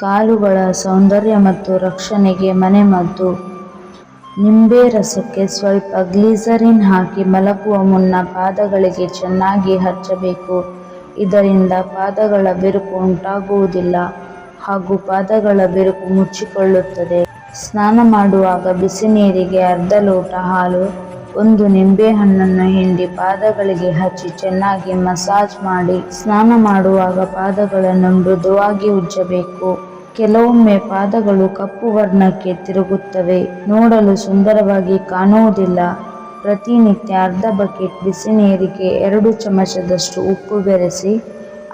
ಕಾಲುಗಳ ಸೌಂದರ್ಯ ಮತ್ತು ರಕ್ಷಣೆಗೆ ಮನೆಮದ್ದು. ನಿಂಬೆ ರಸಕ್ಕೆ ಸ್ವಲ್ಪ ಗ್ಲಿಸರಿನ್ ಹಾಕಿ ಮಲಗುವ ಮುನ್ನ ಪಾದಗಳಿಗೆ ಚೆನ್ನಾಗಿ ಹಚ್ಚಬೇಕು. ಇದರಿಂದ ಪಾದಗಳ ಬಿರುಕು ಉಂಟಾಗುವುದಿಲ್ಲ ಹಾಗೂ ಪಾದಗಳ ಬಿರುಕು ಮುಚ್ಚಿಕೊಳ್ಳುತ್ತದೆ. ಸ್ನಾನ ಮಾಡುವಾಗ ಬಿಸಿ ನೀರಿಗೆ ಅರ್ಧ ಲೋಟ ಹಾಲು, ಒಂದು ನಿಂಬೆಹಣ್ಣನ್ನು ಹಿಂಡಿ ಪಾದಗಳಿಗೆ ಹಚ್ಚಿ ಚೆನ್ನಾಗಿ ಮಸಾಜ್ ಮಾಡಿ ಸ್ನಾನ ಮಾಡುವಾಗ ಪಾದಗಳನ್ನು ಮೃದುವಾಗಿ ಉಜ್ಜಬೇಕು. ಕೆಲವೊಮ್ಮೆ ಪಾದಗಳು ಕಪ್ಪು ವರ್ಣಕ್ಕೆ ತಿರುಗುತ್ತವೆ, ನೋಡಲು ಸುಂದರವಾಗಿ ಕಾಣುವುದಿಲ್ಲ. ಪ್ರತಿನಿತ್ಯ ಅರ್ಧ ಬಕೆಟ್ ಬಿಸಿ ನೀರಿಗೆ 2 ಚಮಚದಷ್ಟು ಉಪ್ಪು ಬೆರೆಸಿ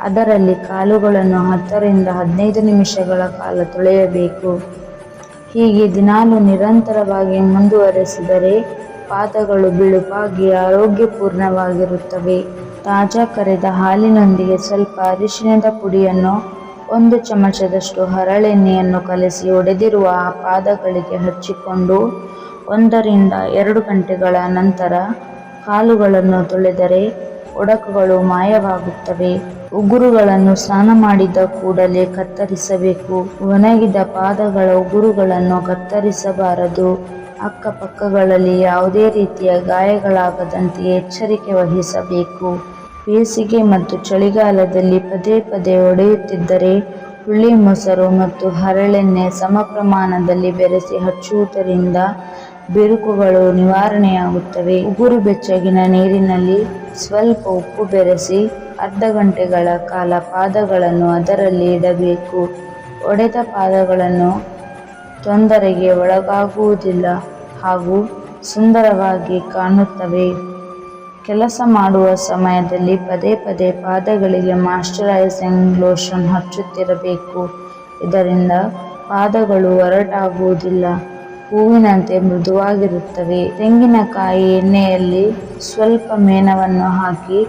ಅದರಲ್ಲಿ ಕಾಲುಗಳನ್ನು 10 ರಿಂದ 15 ನಿಮಿಷಗಳ ಕಾಲ ತೊಳೆಯಬೇಕು. ಹೀಗೆ ದಿನಾಲೂ ನಿರಂತರವಾಗಿ ಮುಂದುವರೆಸಿದರೆ ಪಾದಗಳು ಬಿಳುಪಾಗಿ ಆರೋಗ್ಯಪೂರ್ಣವಾಗಿರುತ್ತವೆ. ತಾಜಾ ಕರೆದ ಹಾಲಿನೊಂದಿಗೆ ಸ್ವಲ್ಪ ಅರಿಶಿಣದ ಪುಡಿಯನ್ನು 1 ಚಮಚದಷ್ಟು ಹರಳೆಣ್ಣೆಯನ್ನು ಕಲಸಿ ಒಡೆದಿರುವ ಆ ಪಾದಗಳಿಗೆ ಹಚ್ಚಿಕೊಂಡು 1 ರಿಂದ 2 ಗಂಟೆಗಳ ನಂತರ ಕಾಲುಗಳನ್ನು ತೊಳೆದರೆ ಒಡಕುಗಳು ಮಾಯವಾಗುತ್ತವೆ. ಉಗುರುಗಳನ್ನು ಸ್ನಾನ ಮಾಡಿದ ಕೂಡಲೇ ಕತ್ತರಿಸಬೇಕು. ಒಣಗಿದ ಪಾದಗಳ ಉಗುರುಗಳನ್ನು ಕತ್ತರಿಸಬಾರದು. ಅಕ್ಕಪಕ್ಕಗಳಲ್ಲಿ ಯಾವುದೇ ರೀತಿಯ ಗಾಯಗಳಾಗದಂತೆ ಎಚ್ಚರಿಕೆ ವಹಿಸಬೇಕು. ಬೇಸಿಗೆ ಮತ್ತು ಚಳಿಗಾಲದಲ್ಲಿ ಪದೇ ಪದೇ ಒಡೆಯುತ್ತಿದ್ದರೆ ಹುಳಿ ಮೊಸರು ಮತ್ತು ಹರಳೆಣ್ಣೆ ಸಮ ಪ್ರಮಾಣದಲ್ಲಿ ಬೆರೆಸಿ ಹಚ್ಚುವುದರಿಂದ ಬಿರುಕುಗಳು ನಿವಾರಣೆಯಾಗುತ್ತವೆ. ಉಗುರು ಬೆಚ್ಚಗಿನ ನೀರಿನಲ್ಲಿ ಸ್ವಲ್ಪ ಉಪ್ಪು ಬೆರೆಸಿ ಅರ್ಧ ಗಂಟೆಗಳ ಕಾಲ ಪಾದಗಳನ್ನು ಅದರಲ್ಲಿ ಇಡಬೇಕು. ಒಡೆದ ಪಾದಗಳನ್ನು ತೊಂದರೆಗೆ ಒಳಗಾಗುವುದಿಲ್ಲ ಹಾಗೂ ಸುಂದರವಾಗಿ ಕಾಣುತ್ತವೆ. ಕೆಲಸ ಮಾಡುವ ಸಮಯದಲ್ಲಿ ಪದೇ ಪದೇ ಪಾದಗಳಿಗೆ ಮಾಯಿಶ್ಚರೈಸಿಂಗ್ ಲೋಷನ್ ಹಚ್ಚುತ್ತಿರಬೇಕು. ಇದರಿಂದ ಪಾದಗಳು ಒರಟಾಗುವುದಿಲ್ಲ, ಹೂವಿನಂತೆ ಮೃದುವಾಗಿರುತ್ತವೆ. ತೆಂಗಿನಕಾಯಿ ಎಣ್ಣೆಯಲ್ಲಿ ಸ್ವಲ್ಪ ಮೇಣವನ್ನು ಹಾಕಿ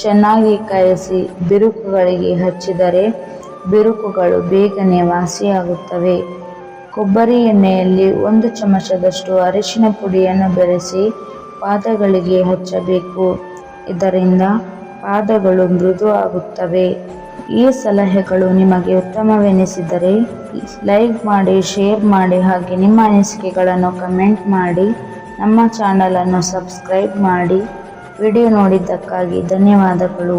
ಚೆನ್ನಾಗಿ ಕಾಯಿಸಿ ಬಿರುಕುಗಳಿಗೆ ಹಚ್ಚಿದರೆ ಬಿರುಕುಗಳು ಬೇಗನೆ ವಾಸಿಯಾಗುತ್ತವೆ. ಕೊಬ್ಬರಿ ಎಣ್ಣೆಯಲ್ಲಿ 1 ಚಮಚದಷ್ಟು ಅರಿಶಿನ ಪುಡಿಯನ್ನು ಬೆರೆಸಿ ಪಾದಗಳಿಗೆ ಹಚ್ಚಬೇಕು. ಇದರಿಂದ ಪಾದಗಳು ಮೃದು ಆಗುತ್ತವೆ. ಈ ಸಲಹೆಗಳು ನಿಮಗೆ ಉತ್ತಮವೆನಿಸಿದರೆ ಲೈಕ್ ಮಾಡಿ, ಶೇರ್ ಮಾಡಿ ಹಾಗೆ ನಿಮ್ಮ ಅನಿಸಿಕೆಗಳನ್ನು ಕಮೆಂಟ್ ಮಾಡಿ. ನಮ್ಮ ಚಾನಲನ್ನು ಸಬ್ಸ್ಕ್ರೈಬ್ ಮಾಡಿ. ವಿಡಿಯೋ ನೋಡಿದ್ದಕ್ಕಾಗಿ ಧನ್ಯವಾದಗಳು.